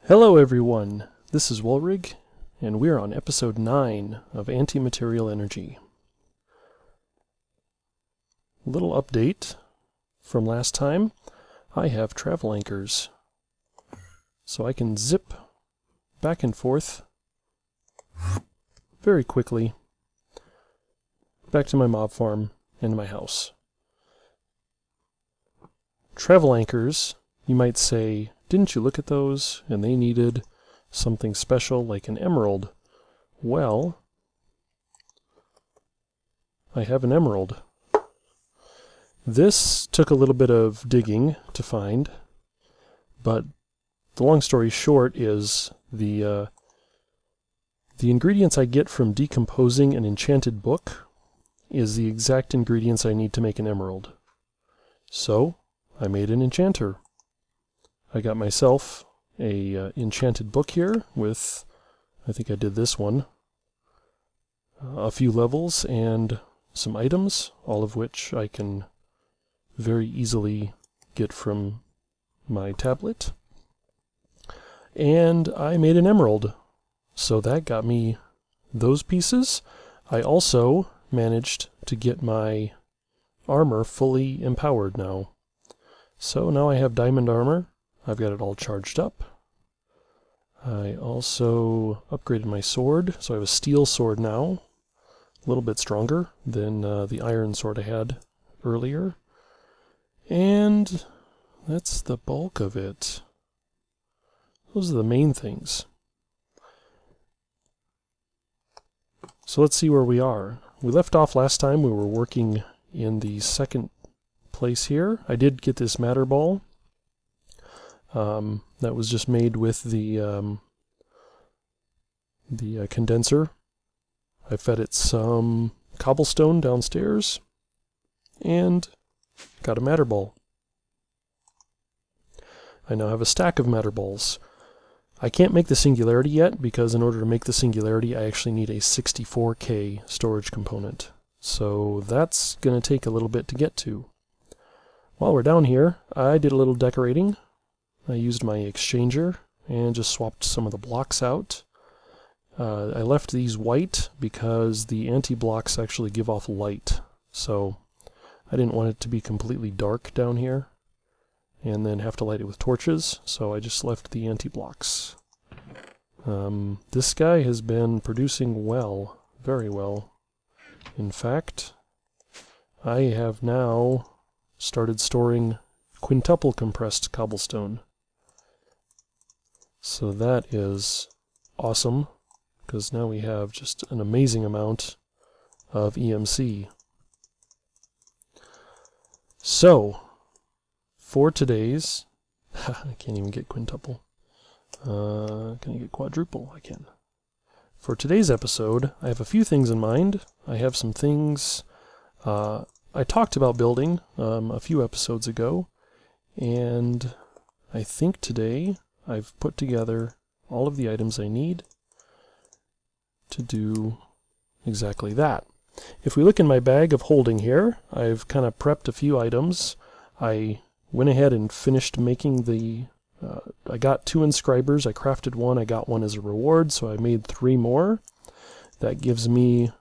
Hello everyone, this is Wulrig, and we're on episode 9 of Antimaterial Energy. Little update from last time, I have travel anchors, so I can zip back and forth very quickly back to my mob farm and my house. Travel anchors, you might say, didn't you look at those and they needed something special like an emerald? Well, I have an emerald. This took a little bit of digging to find, but the long story short is the ingredients I get from decomposing an enchanted book is the exact ingredients I need to make an emerald. So, I made an enchanter. I got myself a enchanted book here with, I think I did this one, a few levels and some items, all of which I can very easily get from my tablet. And I made an emerald, so that got me those pieces. I also managed to get my armor fully empowered now. So now I have diamond armor. I've got it all charged up. I also upgraded my sword, so I have a steel sword now, a little bit stronger than the iron sword I had earlier. And that's the bulk of it. Those are the main things. So let's see where we are. We left off last time, we were working in the second place here. I did get this matter ball. That was just made with the condenser. I fed it some cobblestone downstairs and got a matter ball. I now have a stack of matter balls. I can't make the singularity yet because in order to make the singularity I actually need a 64K storage component. So that's going to take a little bit to get to. While we're down here, I did a little decorating. I used my exchanger and just swapped some of the blocks out. I left these white because the anti-blocks actually give off light. So I didn't want it to be completely dark down here and then have to light it with torches, so I just left the anti-blocks. This guy has been producing well, very well. In fact, I have now started storing quintuple compressed cobblestone. So that is awesome, because now we have just an amazing amount of EMC. So, for today's... I can't even get quintuple. Can I get quadruple? I can. For today's episode, I have a few things in mind. I have some things I talked about building a few episodes ago, and I think today I've put together all of the items I need to do exactly that. If we look in my bag of holding here, I've kind of prepped a few items. I went ahead and finished making the... I got 2 inscribers, I crafted one, I got one as a reward, so I made 3 more. That gives me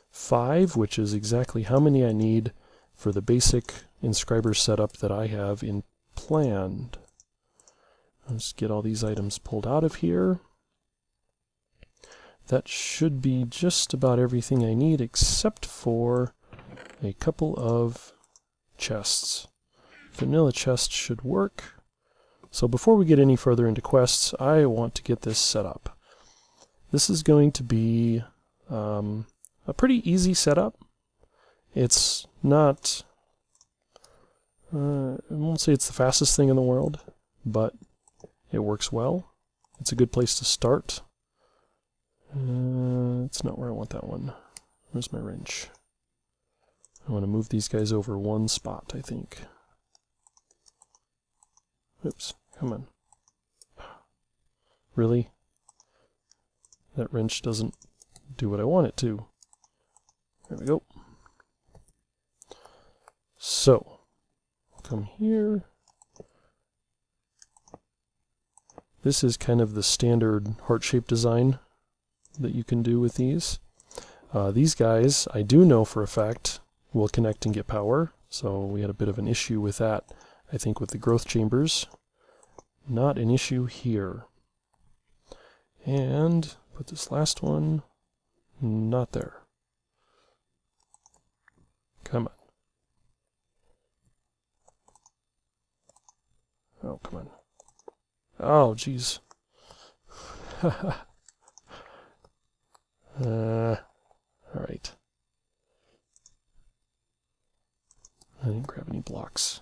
5, which is exactly how many I need for the basic inscriber setup that I have in planned. Let's get all these items pulled out of here. That should be just about everything I need except for a couple of chests. Vanilla chests should work. So before we get any further into quests, I want to get this set up. This is going to be a pretty easy setup. It's not... I won't say it's the fastest thing in the world, but it works well. It's a good place to start. It's not where I want that one. Where's my wrench? I want to move these guys over one spot, I think. Oops, come on. Really? That wrench doesn't do what I want it to. There we go. So, come here. This is kind of the standard heart-shaped design that you can do with these. These guys, I do know for a fact, will connect and get power. So we had a bit of an issue with that, I think, with the growth chambers. Not an issue here. And put this last one, not there. Come on. Oh, come on. Oh, jeez. All right. I didn't grab any blocks.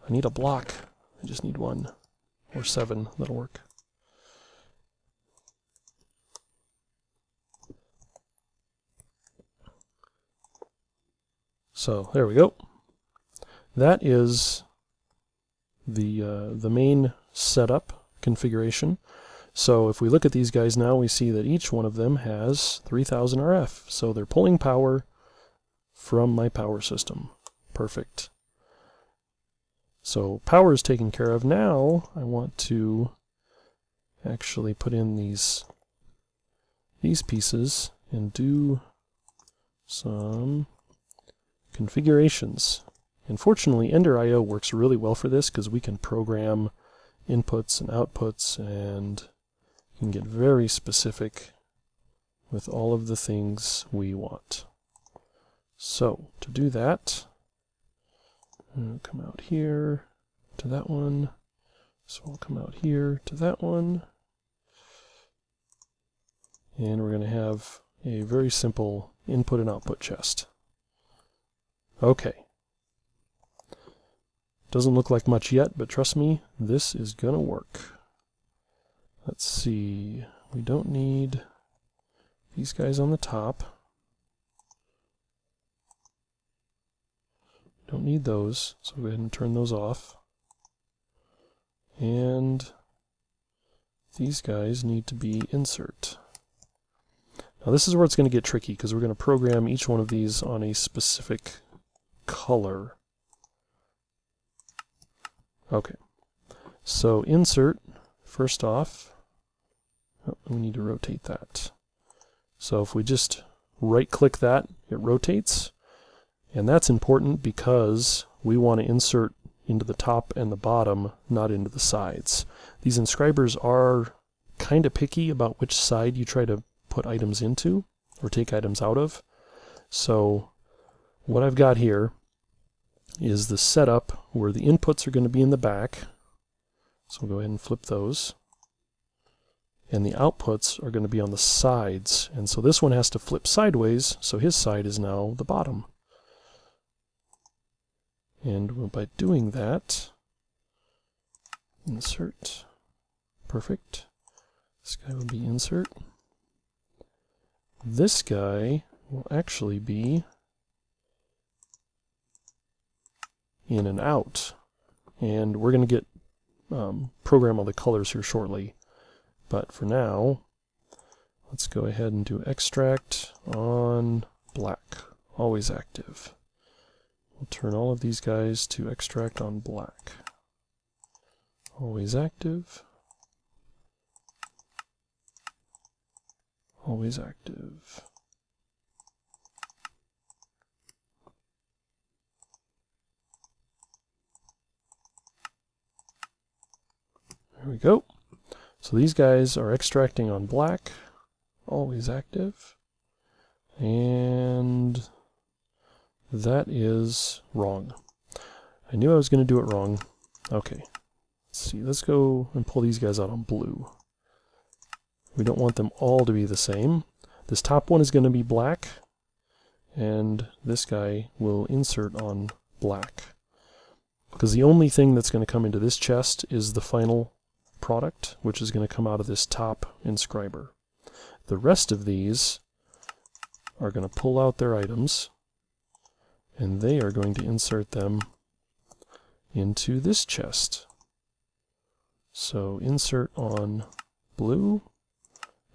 I need a block. I just need one. Or 7. That'll work. So, there we go. That is the main setup configuration. So if we look at these guys now, we see that each one of them has 3000 RF. So they're pulling power from my power system. Perfect. So power is taken care of. Now I want to actually put in these pieces and do some configurations. And fortunately, Ender IO works really well for this because we can program inputs and outputs, and you can get very specific with all of the things we want. So to do that, I'll come out here to that one. So we'll come out here to that one. And we're going to have a very simple input and output chest. Okay. Doesn't look like much yet, but trust me, this is going to work. Let's see. We don't need these guys on the top. Don't need those, so go ahead and turn those off. And these guys need to be insert. Now this is where it's going to get tricky, because we're going to program each one of these on a specific color. Okay, so insert, first off, we need to rotate that. So if we just right-click that, it rotates. And that's important because we want to insert into the top and the bottom, not into the sides. These inscribers are kind of picky about which side you try to put items into or take items out of. So what I've got here is the setup where the inputs are going to be in the back. So we'll go ahead and flip those. And the outputs are going to be on the sides. And so this one has to flip sideways, so his side is now the bottom. And by doing that, insert, perfect. This guy will be insert. This guy will actually be in and out. And we're going to get program all the colors here shortly. But for now, let's go ahead and do extract on black, always active. We'll turn all of these guys to extract on black. Always active. Always active. There we go. So these guys are extracting on black, always active, and that is wrong. I knew I was going to do it wrong. Okay, let's see, let's go and pull these guys out on blue. We don't want them all to be the same. This top one is going to be black, and this guy will insert on black. Because the only thing that's going to come into this chest is the final product, which is going to come out of this top inscriber. The rest of these are going to pull out their items, and they are going to insert them into this chest. So insert on blue,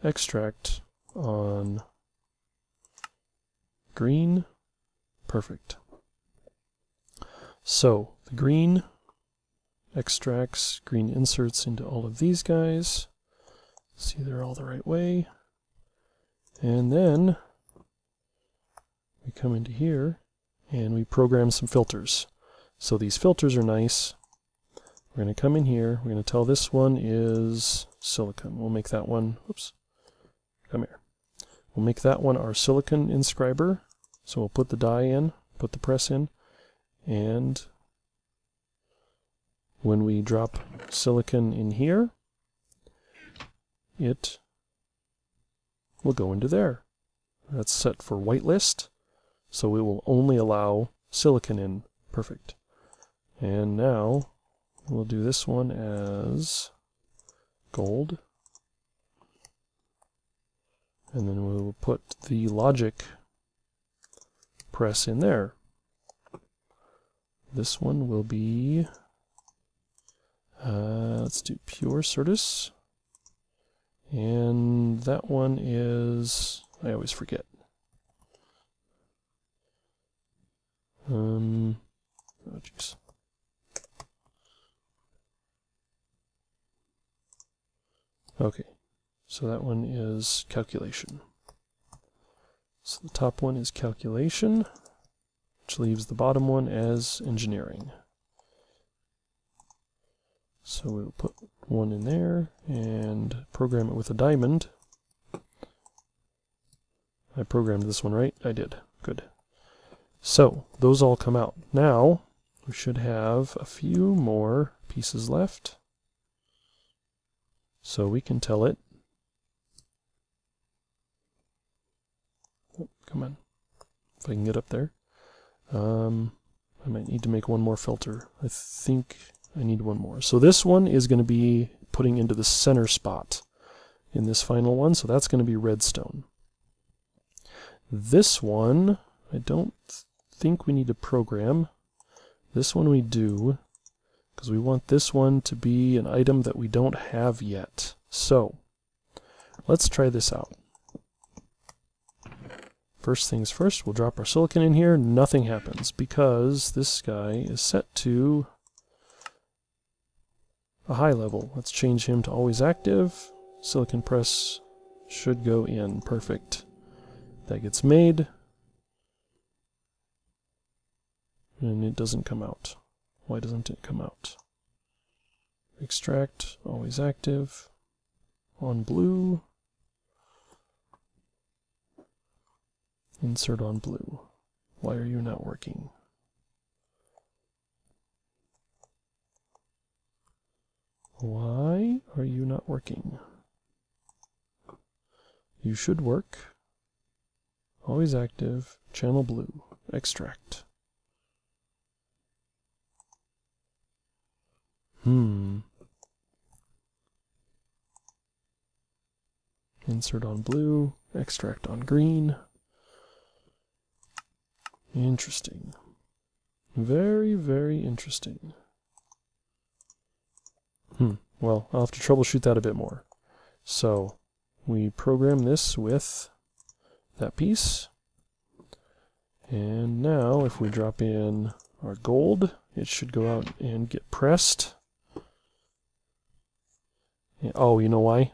extract on green, perfect. So the green extracts green inserts into all of these guys. See, they're all the right way. And then we come into here and we program some filters. So these filters are nice. We're going to come in here. We're going to tell this one is silicon. We'll make that one, oops, come here. We'll make that one our silicon inscriber. So we'll put the die in, put the press in, and when we drop silicon in here, it will go into there. That's set for whitelist, so it will only allow silicon in. Perfect. And now we'll do this one as gold. And then we'll put the logic press in there. This one will be, let's do pure Certus. And that one is, I always forget. Oh jeez. Okay, so that one is calculation. So the top one is calculation, which leaves the bottom one as engineering. So we'll put one in there and program it with a diamond. I programmed this one right? I did. Good. So those all come out. Now we should have a few more pieces left. So we can tell it, oh, come on, if I can get up there. I might need to make one more filter. I think I need one more. So this one is going to be putting into the center spot in this final one, so that's going to be redstone. This one, I don't think we need to program. This one we do, because we want this one to be an item that we don't have yet. So let's try this out. First things first, we'll drop our silicon in here. Nothing happens because this guy is set to a high level. Let's change him to always active. Silicon press should go in. Perfect. That gets made. And it doesn't come out. Why doesn't it come out? Extract, always active. On blue. Insert on blue. Why are you not working? Why are you not working? You should work. Always active. Channel blue. Extract. Insert on blue. Extract on green. Interesting. Very, very interesting. Well, I'll have to troubleshoot that a bit more. So, we program this with that piece. And now, if we drop in our gold, it should go out and get pressed. And, oh, you know why?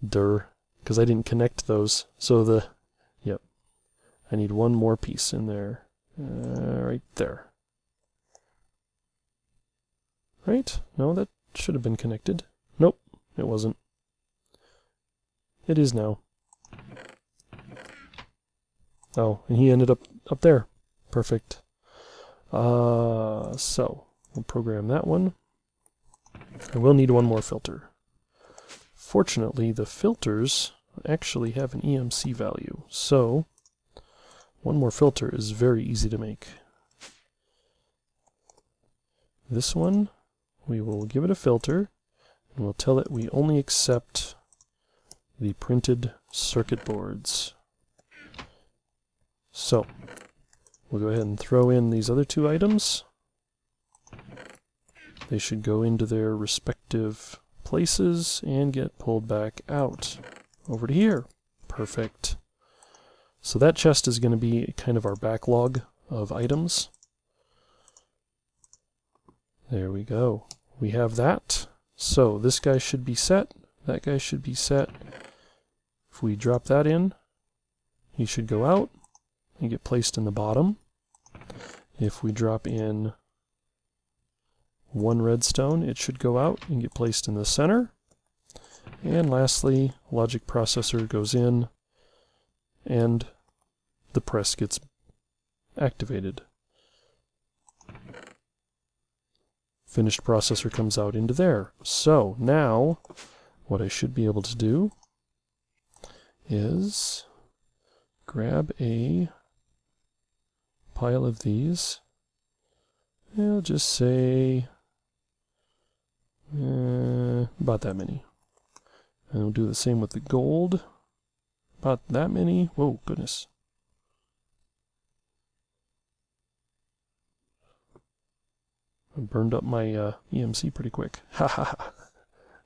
Durr. Because I didn't connect those. So yep. I need one more piece in there. Right there. Right? No, that should have been connected. Nope, it wasn't. It is now. Oh, and he ended up there. Perfect. So, we'll program that one. I will need one more filter. Fortunately, the filters actually have an EMC value, so one more filter is very easy to make. This one, we will give it a filter, and we'll tell it we only accept the printed circuit boards. So, we'll go ahead and throw in these other two items. They should go into their respective places and get pulled back out over to here. Perfect. So that chest is going to be kind of our backlog of items. There we go. We have that. So this guy should be set. That guy should be set. If we drop that in, he should go out and get placed in the bottom. If we drop in one redstone, it should go out and get placed in the center. And lastly, logic processor goes in and the press gets activated. Finished processor comes out into there. So now what I should be able to do is grab a pile of these. I'll just say about that many. And we'll do the same with the gold. About that many. Whoa, goodness. I burned up my EMC pretty quick. Ha ha ha.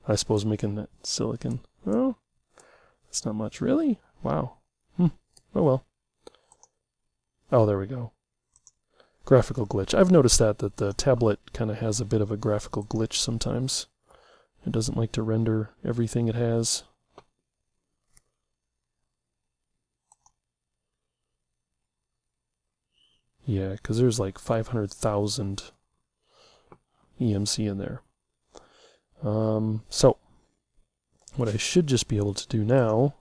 I suppose making that silicon. Oh, that's not much. Really? Wow. Oh well. Oh, there we go. Graphical glitch. I've noticed that the tablet kind of has a bit of a graphical glitch sometimes. It doesn't like to render everything it has. Yeah, because there's like 500,000 EMC in there. So, what I should just be able to do now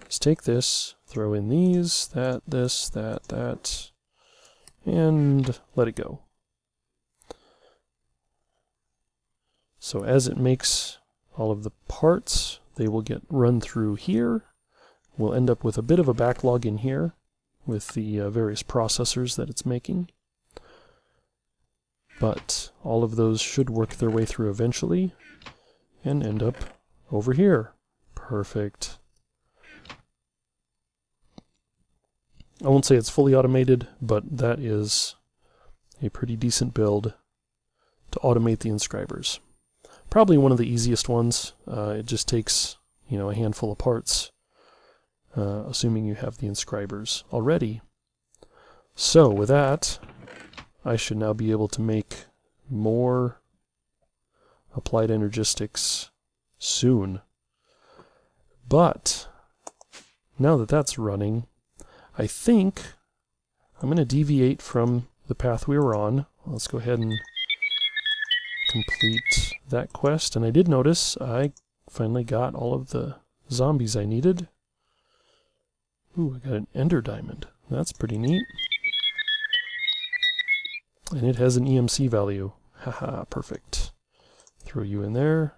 is take this, throw in these, that, this, that, and let it go. So as it makes all of the parts, they will get run through here. We'll end up with a bit of a backlog in here with the various processors that it's making. But all of those should work their way through eventually and end up over here. Perfect. I won't say it's fully automated, but that is a pretty decent build to automate the inscribers. Probably one of the easiest ones. It just takes, a handful of parts, assuming you have the inscribers already. So with that, I should now be able to make more applied energistics soon. But now that that's running, I think I'm going to deviate from the path we were on. Let's go ahead and complete that quest. And I did notice I finally got all of the zombies I needed. Ooh, I got an ender diamond. That's pretty neat. And it has an EMC value. Haha, perfect. Throw you in there.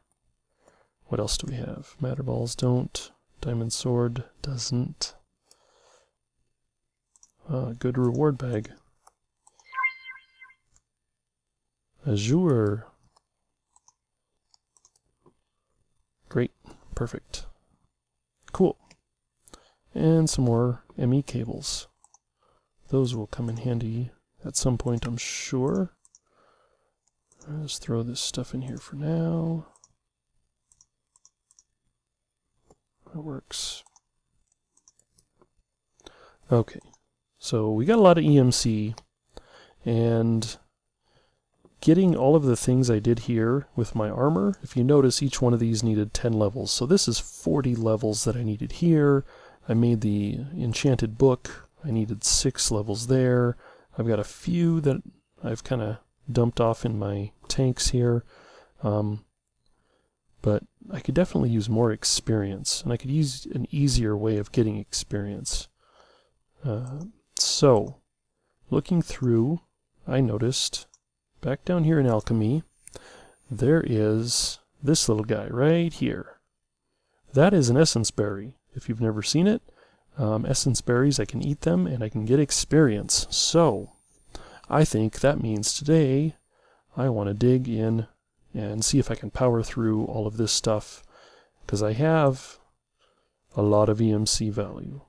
What else do we have? Matter balls don't. Diamond sword doesn't. Good reward bag. Azure. Great. Perfect. Cool. And some more ME cables. Those will come in handy at some point, I'm sure. Let's throw this stuff in here for now. That works. Okay. So we got a lot of EMC, and getting all of the things I did here with my armor, if you notice, each one of these needed 10 levels. So this is 40 levels that I needed here. I made the enchanted book. I needed 6 levels there. I've got a few that I've kind of dumped off in my tanks here. But I could definitely use more experience, and I could use an easier way of getting experience. So, looking through, I noticed back down here in alchemy, there is this little guy right here. That is an essence berry. If you've never seen it, essence berries, I can eat them and I can get experience. So, I think that means today I want to dig in and see if I can power through all of this stuff, because I have a lot of EMC value,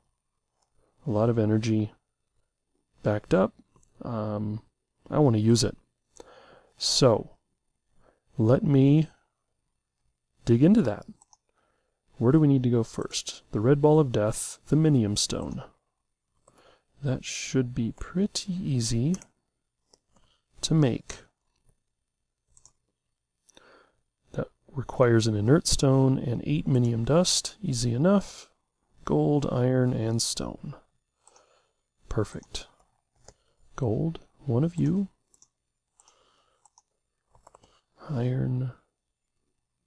a lot of energy backed up. I want to use it. So, let me dig into that. Where do we need to go first? The red ball of death, the minium stone. That should be pretty easy to make. requires an inert stone and 8 minium dust. Easy enough. Gold, iron, and stone. Perfect. Gold, 1 of you. Iron,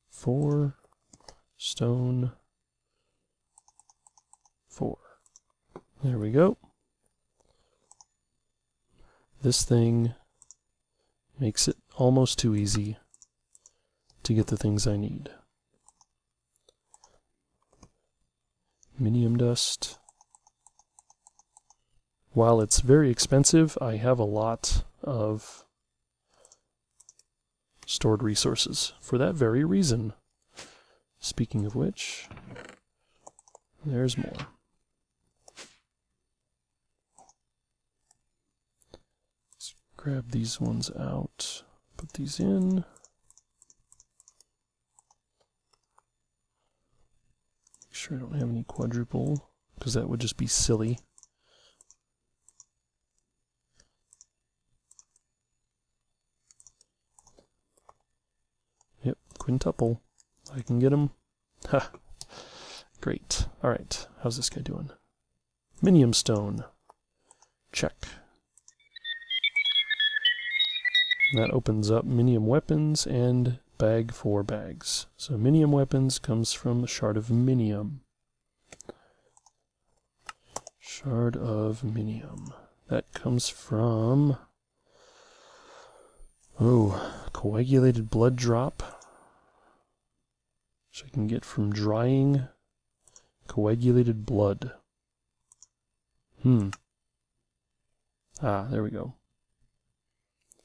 4. Stone, 4. There we go. This thing makes it almost too easy to get the things I need. Minium dust. While it's very expensive, I have a lot of stored resources for that very reason. Speaking of which, there's more. Let's grab these ones out, put these in. Make sure I don't have any quadruple, because that would just be silly. Yep, quintuple. I can get him. Ha! Great. Alright, how's this guy doing? Minium stone. Check. That opens up minium weapons and bag 4 bags. So minium weapons comes from the shard of minium. Shard of minium. That comes from... oh, coagulated blood drop. Which I can get from drying coagulated blood. Ah, there we go.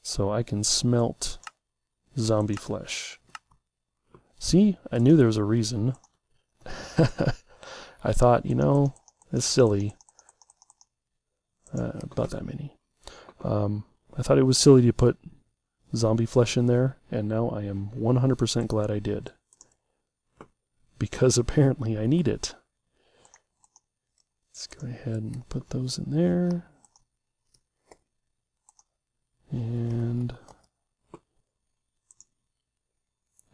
So I can smelt zombie flesh. See, I knew there was a reason. I thought, you know, it's silly. About that many. I thought it was silly to put zombie flesh in there, and now I am 100% glad I did. Because apparently I need it. Let's go ahead and put those in there. And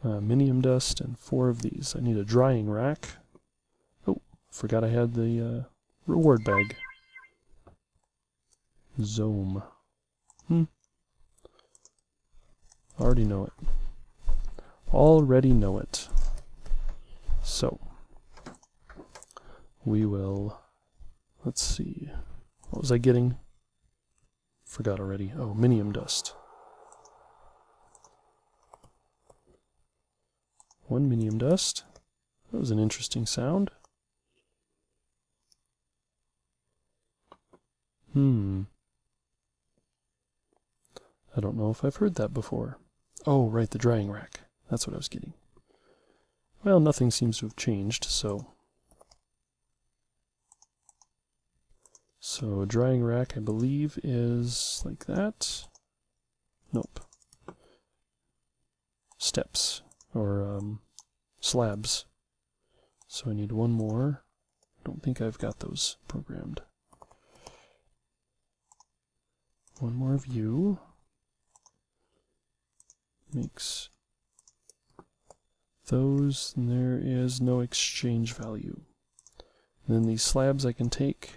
minium dust and 4 of these. I need a drying rack. Oh, forgot I had the reward bag. Zome. Already know it. Already know it. So, we will, let's see, what was I getting? Forgot already. Oh, minium dust. 1 minium dust. That was an interesting sound. I don't know if I've heard that before. Oh, right, the drying rack. That's what I was getting. Well, nothing seems to have changed, so... So, a drying rack, I believe, is like that. Nope. Steps, or slabs. So I need 1 more. Don't think I've got those programmed. 1 more of you. Makes those, and there is no exchange value. And then these slabs I can take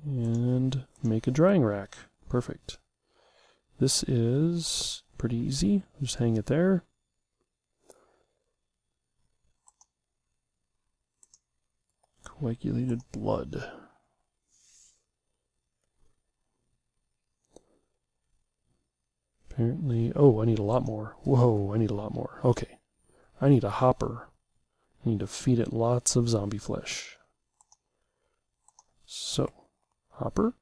and make a drying rack. Perfect. This is pretty easy. Just hang it there. Coagulated blood. Apparently, oh, I need a lot more. Whoa, I need a lot more. Okay. I need a hopper. I need to feed it lots of zombie flesh. So, hopper.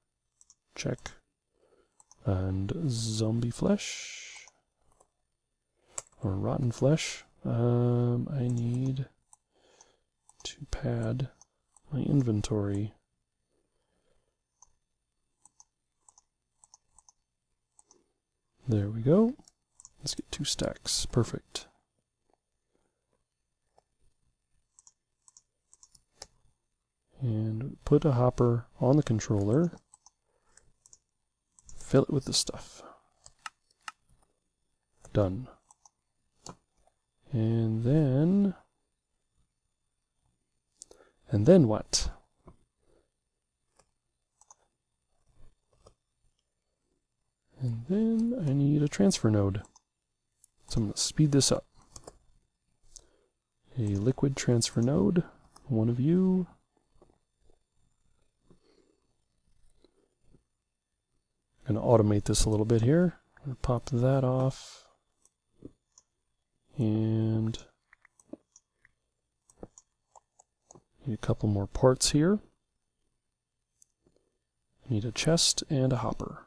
Check. And zombie flesh. Or rotten flesh. I need to pad my inventory. There we go. Let's get 2 stacks. Perfect. And put a hopper on the controller. Fill it with the stuff. Done. And then what? And then I need a transfer node. So I'm going to speed this up. A liquid transfer node, one of you. I'm going to automate this a little bit here. I'm going to pop that off. And need a couple more parts here. I need a chest and a hopper.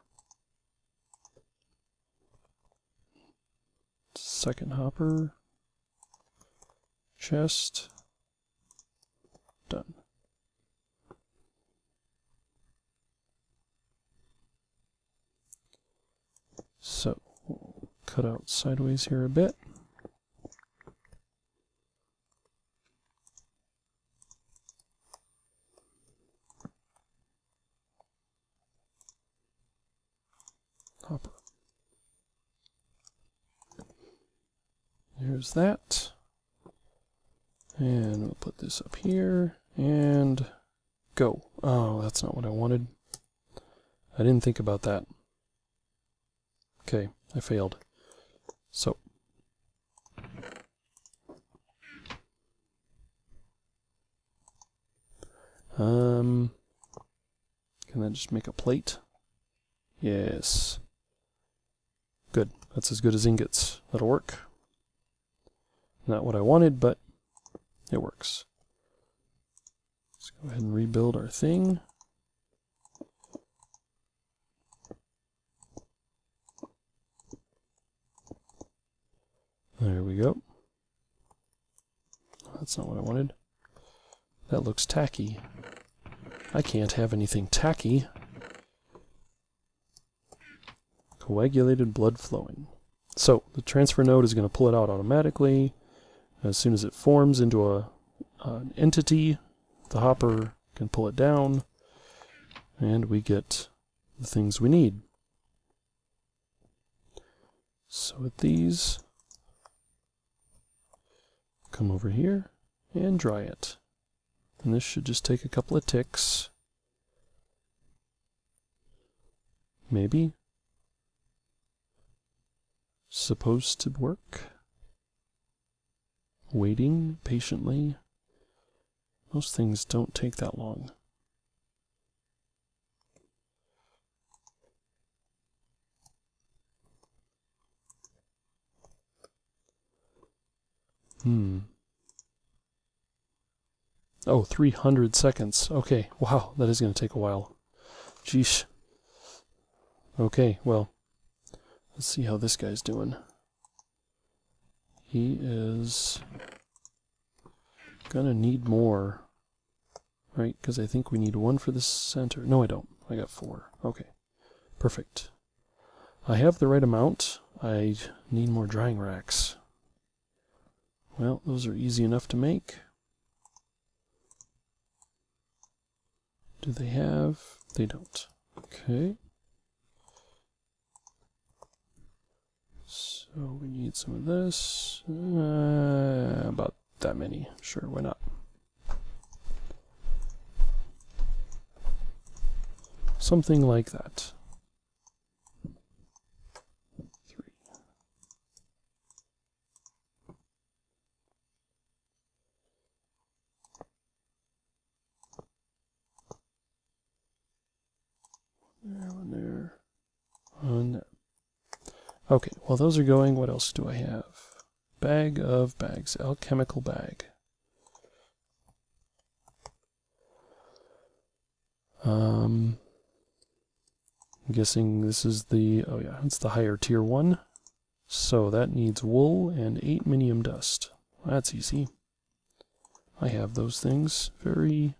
Second hopper. Chest. Done. So, we'll cut out sideways here a bit. Hopper. There's that. And we'll put this up here and go. Oh, that's not what I wanted. I didn't think about that. Okay, I failed. So, can I just make a plate? Yes. Good. That's as good as ingots. That'll work. Not what I wanted, but it works. Let's go ahead and rebuild our thing. There we go. That's not what I wanted. That looks tacky. I can't have anything tacky. Coagulated blood flowing. So the transfer node is going to pull it out automatically. As soon as it forms into an entity, the hopper can pull it down, and we get the things we need. So with these, come over here and dry it. And this should just take a couple of ticks. Maybe. Supposed to work. Waiting patiently. Most things don't take that long. Oh, 300 seconds. Okay, wow, that is going to take a while. Jeesh. Okay, well, let's see how this guy's doing. He is gonna need more, right? Because I think we need one for the center. No, I don't. I got 4. Okay, perfect. I have the right amount. I need more drying racks. Well, those are easy enough to make. Do they have? They don't. Okay. So we need some of this. About that many. Sure, why not? Something like that. 3. One there. One there. Okay, well those are going. What else do I have? Bag of bags. Alchemical bag. I'm guessing this is the, oh yeah, it's the higher tier 1. So that needs wool and 8 minium dust. That's easy. I have those things very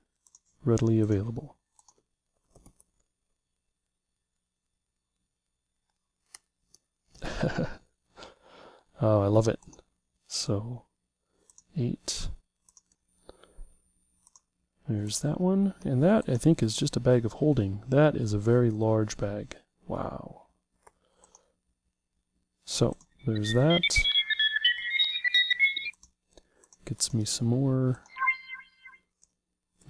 readily available. Oh, I love it. So, 8. There's that one. And that, I think, is just a bag of holding. That is a very large bag. Wow. So, there's that. Gets me some more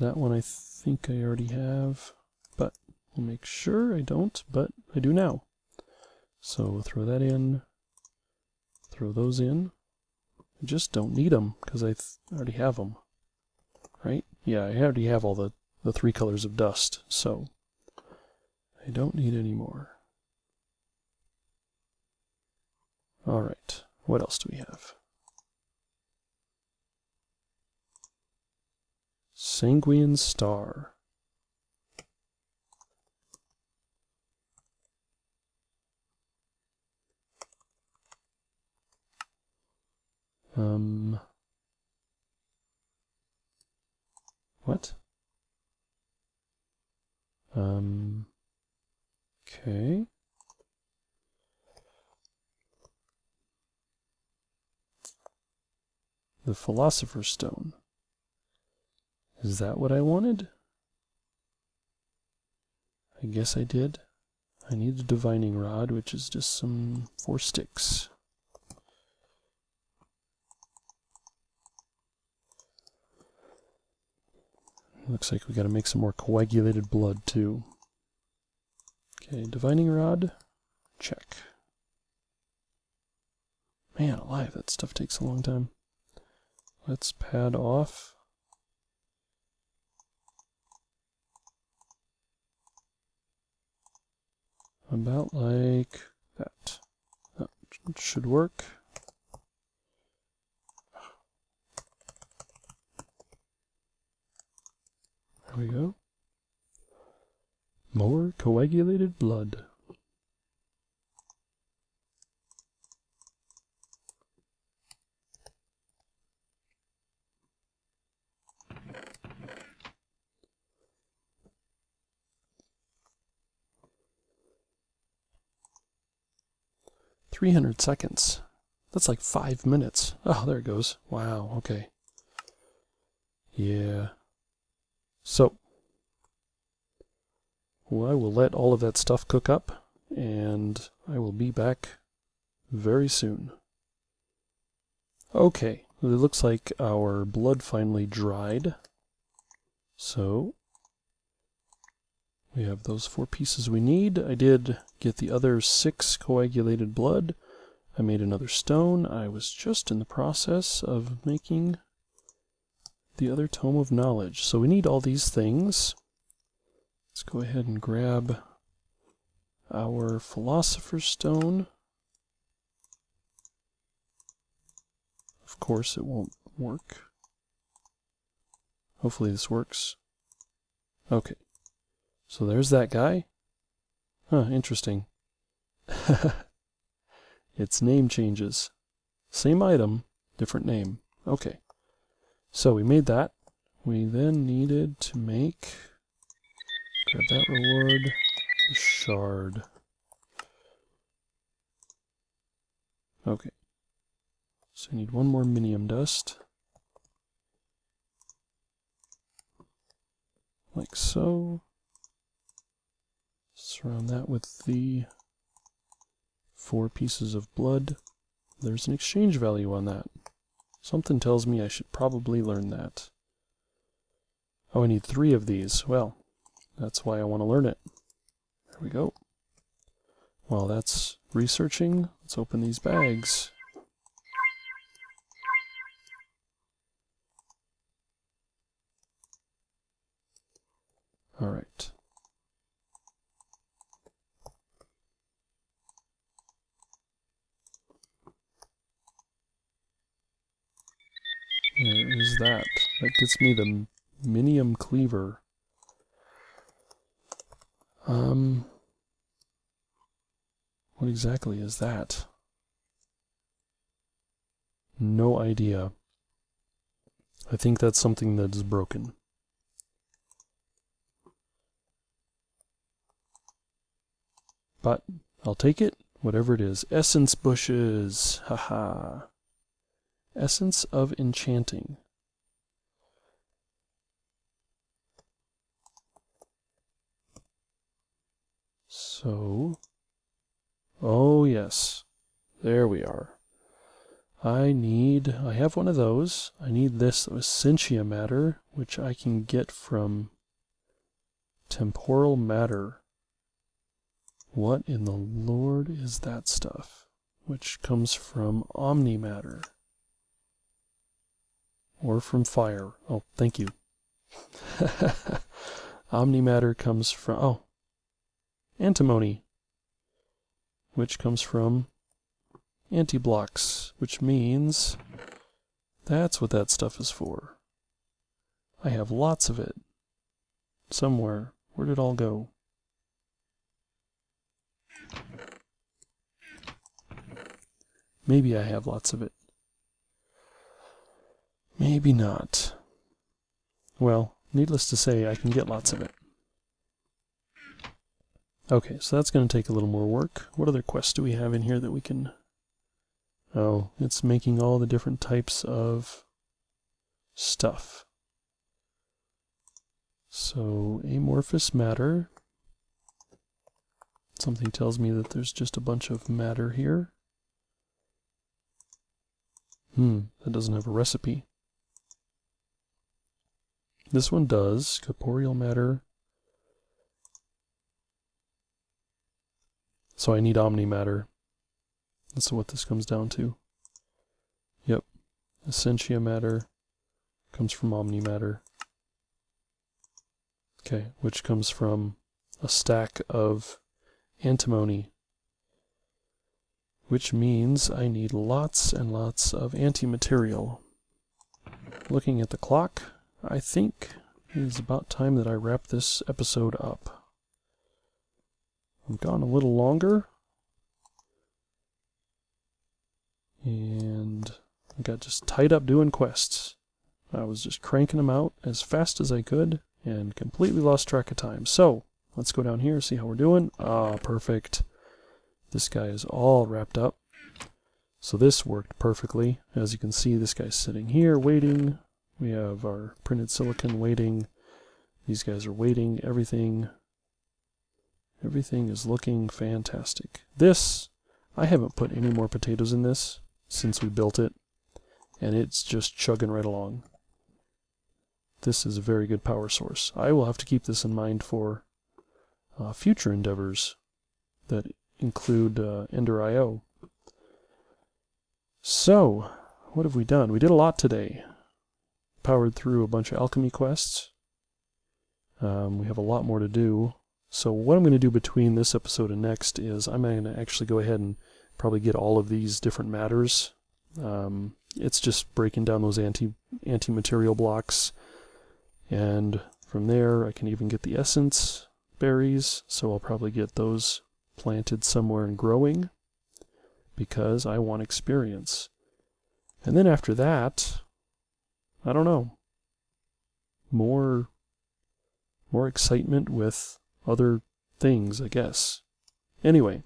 That one I think I already have, but we'll make sure I don't, but I do now. So we'll throw that in, throw those in. I just don't need them because I already have them, right? Yeah, I already have all the 3 colors of dust, so I don't need any more. All right, what else do we have? Sanguine Star. What? Okay. The Philosopher's Stone. Is that what I wanted? I guess I did. I need a divining rod, which is just some 4 sticks. Looks like we gotta make some more coagulated blood too. Okay, divining rod, check. Man alive, that stuff takes a long time. Let's pad off. About like that. That should work. There we go. More coagulated blood. $300. That's like 5 minutes. Oh, there it goes. Wow, okay. Yeah. So, well, I will let all of that stuff cook up, and I will be back very soon. Okay, it looks like our blood finally dried. So, we have those 4 pieces we need. I did get the other 6 coagulated blood. I made another stone. I was just in the process of making the other Tome of Knowledge. So we need all these things. Let's go ahead and grab our Philosopher's Stone. Of course it won't work. Hopefully this works. Okay. So there's that guy. Huh, interesting. Its name changes. Same item, different name. Okay. So we made that. We then needed to make, grab that reward, the shard. Okay. So we need 1 more minium dust. Like so. Surround that with the 4 pieces of blood. There's an exchange value on that. Something tells me I should probably learn that. Oh, I need 3 of these. Well, that's why I want to learn it. There we go. While that's researching, let's open these bags. All right. There is that. That gets me the minium cleaver. What exactly is that? No idea. I think that's something that is broken. But I'll take it, whatever it is. Essence bushes. Haha. Essence of enchanting. So, oh yes, there we are. I have one of those. I need this Essentia matter, which I can get from temporal matter. What in the Lord is that stuff? Which comes from omnimatter. Or from fire. Oh, thank you. Omnimatter comes from, oh, antimony, which comes from antiblocks, which means that's what that stuff is for. I have lots of it. Somewhere. Where did it all go? Maybe I have lots of it. Maybe not. Well, needless to say, I can get lots of it. Okay, so that's going to take a little more work. What other quests do we have in here that we can... Oh, it's making all the different types of stuff. So, amorphous matter. Something tells me that there's just a bunch of matter here. That doesn't have a recipe. This one does. Corporeal matter. So I need omnimatter. That's what this comes down to. Yep. Essentia matter comes from omnimatter. Okay, which comes from a stack of antimony. Which means I need lots and lots of antimaterial. Looking at the clock, I think it is about time that I wrap this episode up. I've gone a little longer. And I got just tied up doing quests. I was just cranking them out as fast as I could and completely lost track of time. So, let's go down here, see how we're doing. Ah, perfect. This guy is all wrapped up. So this worked perfectly. As you can see, this guy's sitting here waiting. We have our printed silicon waiting. These guys are waiting. Everything is looking fantastic. This, I haven't put any more potatoes in this since we built it, and it's just chugging right along. This is a very good power source. I will have to keep this in mind for future endeavors that include Ender.io. So, what have we done? We did a lot today. Powered through a bunch of alchemy quests. We have a lot more to do. So what I'm going to do between this episode and next is I'm going to actually go ahead and probably get all of these different matters. It's just breaking down those anti-material blocks. And from there I can even get the essence berries. So I'll probably get those planted somewhere and growing, because I want experience. And then after that, I don't know, more excitement with other things, I guess. Anyway,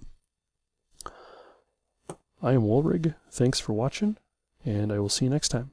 I am Woolrig. Thanks for watching, and I will see you next time.